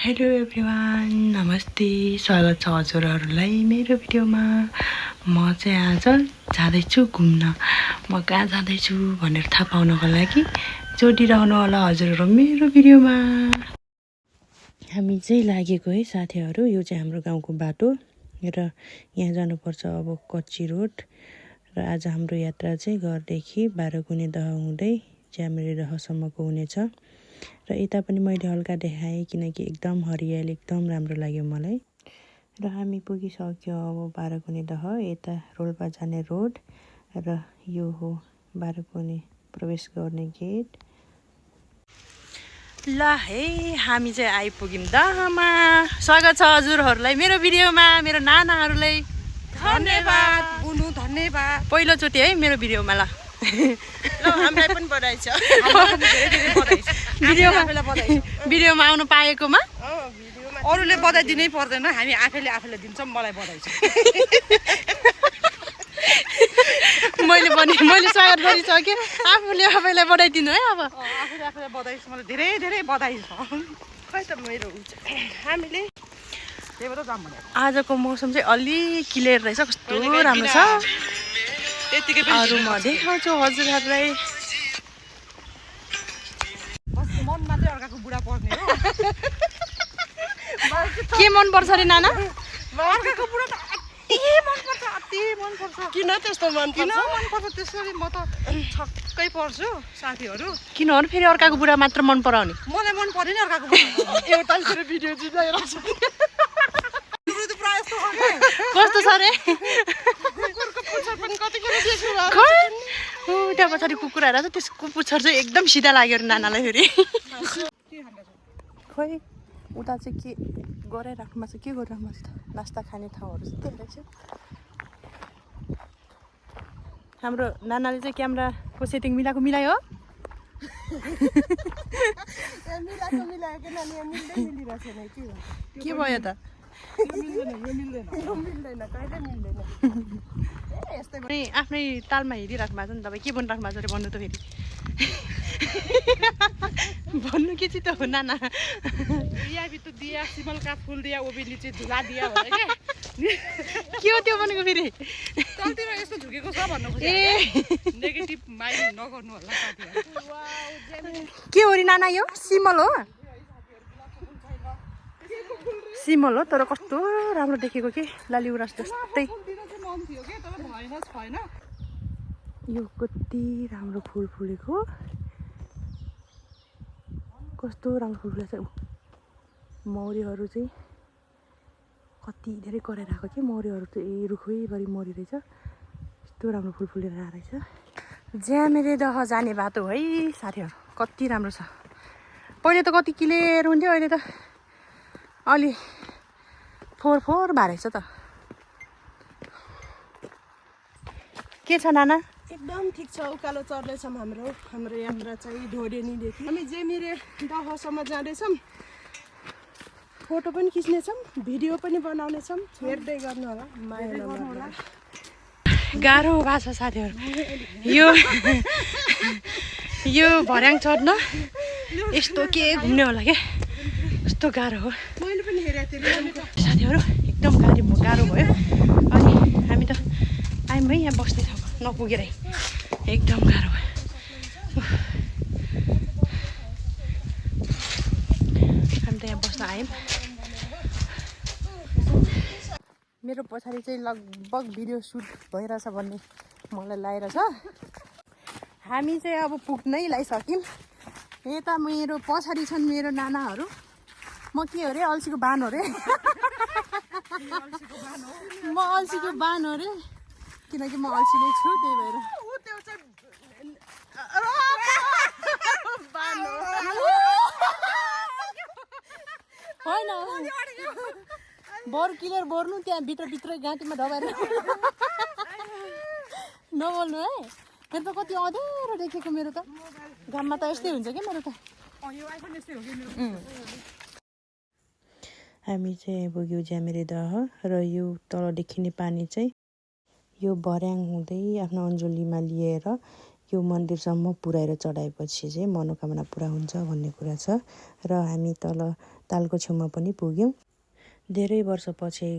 Hello everyone, नमस्ते, स्वागत छ हजुरहरूलाई मेरो भिडियोमा। म चाहिँ आज जाँदैछु घुम्न। म कहाँ जाँदैछु भनेर थाहा पाउनको लागि जोडिरहनु होला हजुरहरू मेरो भिडियोमा। हामी चाहिँ लागेको है साथीहरू, यो चाहिँ हाम्रो गाउँको बाटो र यहाँ जानुपर्छ अब कच्ची रोड। र आज हाम्रो यात्रा चाहिँ घरदेखि बाह्रकुने दह हुँदै ज्यामिरे दहसम्मको हुनेछ। र यता पनि मैले हल्का देखाएँ किनकि एकदम हरियाली एकदम राम्रो लाग्यो मलाई। र हामी पुगिसक्यो अब बाह्रकुने दह। यता रोल्पा जाने रोड र यो हो बाह्रकुने प्रवेश गर्ने गेट। ल है हामी चाहिँ आइपुग्यौँ दहमा। स्वागत छ हजुरहरूलाई मेरो भिडियोमा, मेरो नानाहरूलाई धन्यवाद बुनु, धन्यवाद। पहिलोचोटि है मेरो भिडियोमा। ल हामीलाई पनि बधाई छ। भिडियोमा आउनु पाएकोमा अरूले बधाई दिनै पर्दैन, हामी आफैले दिन्छौँ। मलाई बधाई छ। मैले स्वागत गरिसकेँ, आफैलाई बधाई दिनु है। अब आफैले बधाई छ, मलाई धेरै धेरै बधाई छ। खै त मेरो हामीले आजको मौसम चाहिँ अलि क्लियर रहेछ, कस्तो राम्रो छ। अरू म देखाउँछु हजुरहरूलाई। मनमा चाहिँ अर्काको बुढा पर्ने हो। के मन पर्छ अरे नाना? अर्काको बुढा त अति मनपर्छ। किन त्यस्तो मनपर्छ त्यसरी? म त छक्कै पर्छु साथीहरू। किन हो फेरि अर्काको बुढा मात्र मन पराउने? मलाई मन परेन अर्काको बुढा। एउटा भिडियो जिताइरहेको छ। कस्तो छ रे? त्यहाँ पछाडि कुकुर आएर त्यसको पुच्छर चाहिँ एकदम सिधा लाग्यो नानालाई फेरि। खोइ उता चाहिँ के गराइराख्नु छ, के गरिराख्नु छ त? नास्ता खाने ठाउँहरू चाहिँ त्यही रहेछ। हाम्रो नानाले चाहिँ क्यामेराको सेटिङ मिलायो। के भयो त? आफ्नै तालमा हेरिराख्नु भएको छ नि तपाईँ। के बनिराख्नु भएको छ अरे भन्नु त फेरि। भन्नु के चाहिँ त हो नाना? दिया भी तो दिया, सिमल का फूल दिया, वो भी नीचे झुला दिया भने के हो त्यो भनेको फेरि? तलतिर यस्तो झुकेको छ भन्नु खोजेको। नेगेटिभ माइन्ड नगर्नु होला साथीहरु। के हो रे नाना? यो सिमल हो? सिमल हो, तर कस्तो राम्रो देखेको के लाली गुराँस जस्तै। यो कति राम्रो फुल फुलेको, कस्तो राम्रो फुल फुलेको छ। मौरीहरू चाहिँ कति धेरै कराइरहेको के मौरीहरू चाहिँ रुखैभरि मौरी रहेछ। यस्तो राम्रो फुल फुलेर रहेछ। ज्यामिरे दह जाने बाटो है साथीहरू, कति राम्रो छ। पहिले त कति क्लियर हुन्थ्यो, अहिले त अलि फोहोर भएर छ त। के छ नाना? एकदम ठिक छ। उकालो चढ्दैछौँ। हाम्रो यात्रा चाहिँ ढोडेनीदेखि हामी ज्यामिरे दहसम्म जाँदैछौँ। फोटो पनि खिच्नेछौँ, भिडियो पनि बनाउनेछौँ। हेर्दै गर्नु होला, माया गर्नु होला। गाह्रो भएको छ साथीहरू। यो भर्याङ चढ्न यस्तो के घुम्ने होला क्या, कस्तो गाह्रो हो। मैले पनि हेरेको थिएँ साथीहरू, एकदम गाह्रो भयो। अनि हामी त आयौँ है यहाँ बस्ने ठाउँमा नपुगेरै, एकदम गाह्रो भयो। हामी त यहाँ बस्न आयौँ। मेरो पछाडि चाहिँ लगभग भिडियो सुट भइरहेछ भन्ने मलाई लागिरहेछ। हामी चाहिँ अब पुग्नै लागिसक्यौँ। यता मेरो पछाडि छन् मेरो नानाहरू। म के हो रे? अल्छीको बान हो रे। म अल्छीको बान हो रे, किनकि म अल्छी नै छु, त्यही भएर। होइन बरु क्लियर बोर्नु, त्यहाँ भित्रै गाँटीमा दबाएर नबोल्नु है। मेरो त कति अँध्यारो देखेको, मेरो त घाममा त यस्तै हुन्छ क्या मेरो त। हामी चाहिँ पुग्यौँ ज्यामिरे दह र यो तल देखिने पानी चाहिँ यो भर्याङ हुँदै आफ्नो अञ्जलीमा लिएर यो मन्दिरसम्म पुर्याएर चढाएपछि चाहिँ मनोकामना पुरा हुन्छ भन्ने कुरा छ। र हामी तल तालको छेउमा पनि पुग्यौँ। धेरै वर्षपछि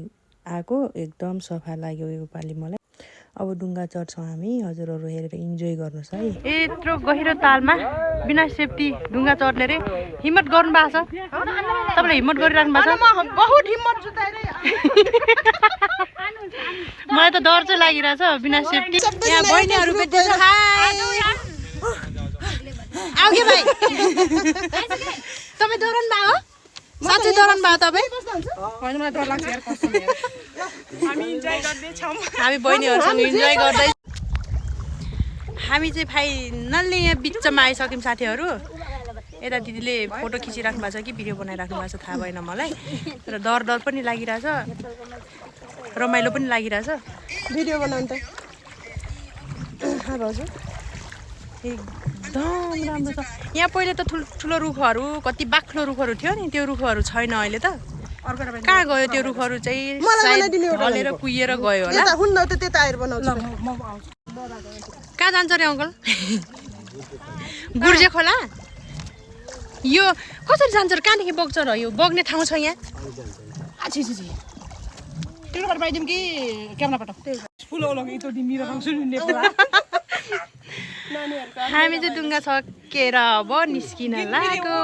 आएको एकदम सफा लाग्यो यो पालि मलाई। अब डुङ्गा चढ्छौँ हामी, हजुरहरू हेरेर इन्जोय गर्नुहोस् है। यत्रो गहिरो तालमा बिना सेफ्टी डुङ्गा चढ्ने रे हिम्मत गर्नु भएको छ? तपाईँले हिम्मत गरिराख्नु भएको छ? बहुत हिम्मत जुटाएर मलाई त डर चाहिँ लागिरहेछ बिना सेफ्टी। यहाँ बहिनीहरू भेट्दैछ। आऊ के भाइ, तपाईँ डराउनु भयो? साँच्चै डराउनु भयो तपाईँ? होइन मलाई डर लाग्छ यार कसम यार। हामी इन्जोय गर्दैछौँ। हामी बहिनीहरूसँग इन्जोय गर्दै हामी चाहिँ फाइनल्ली यहाँ बिचमा आइसक्यौँ साथीहरू। यता दिदीले फोटो खिचिराख्नु भएको छ कि भिडियो बनाइराख्नु भएको छ थाहा भएन मलाई, तर डर पनि लागिरहेछ, रमाइलो पनि लागिरहेछ। भिडियो बनाउनु त भाउजू एकदम राम्रो छ। यहाँ पहिले त ठुलो रुखहरू, कति बाक्लो रुखहरू थियो नि, त्यो रुखहरू छैन अहिले त। कहाँ गयो त्यो रुखहरू चाहिँ? ढलेर कुहिएर गयो होला। हुन्न त त्यता आएर बनाउँछु। कहाँ जान्छ रे अङ्कल? गुर्जे खोला? यो कसरी जान्छ र कहाँदेखि बग्छ र? यो बग्ने ठाउँ छ यहाँ? टिकट पाइदिउँ कि क्यामेरा पठाऊ? हामी चाहिँ डुङ्गा सकेर अब निस्किन लाग्यो।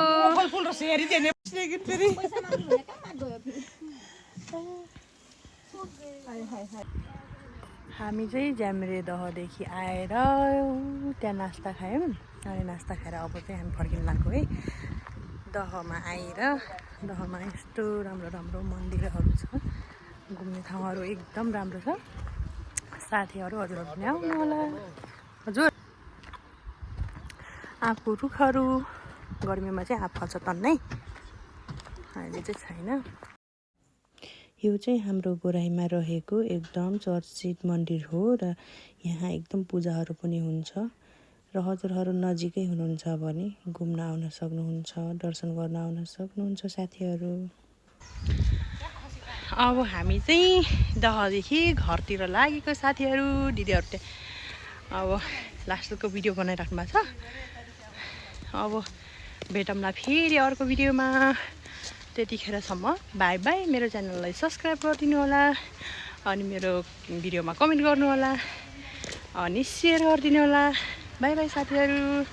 हामी चाहिँ ज्यामिरे दहदेखि आएर त्यहाँ नास्ता खायौँ अनि नास्ता खाएर अब चाहिँ हामी फर्किन लाग्यो है। दहमा आएर दहमा यस्तो राम्रो राम्रो मन्दिरहरू छ, घुम्ने ठाउँहरू एकदम राम्रो छ। साथीहरू हजुरहरू पनि आउनु होला। हजुर आँपको रुखहरू गर्मीमा चाहिँ आँप फल्छ तन्नै, अहिले चाहिँ छैन। यो चाहिँ हाम्रो गोराईमा रहेको एकदम चर्चित मन्दिर हो र यहाँ एकदम पूजाहरू पनि हुन्छ र हजुरहरू नजिकै हुनुहुन्छ भने घुम्न आउन सक्नुहुन्छ, दर्शन गर्न आउन सक्नुहुन्छ साथीहरू। अब हामी चाहिँ दहदेखि घरतिर लागेको साथीहरू। दिदीहरू अब लास्टको भिडियो बनाइराख्नु भएको छ। अब भेटौँला फेरि अर्को भिडियोमा। त्यतिखेरसम्म बाई बाई। मेरो च्यानललाई सब्सक्राइब गरिदिनु होला अनि मेरो भिडियोमा कमेन्ट गर्नु होला अनि सेयर गरिदिनु होला। बाई बाई साथीहरू।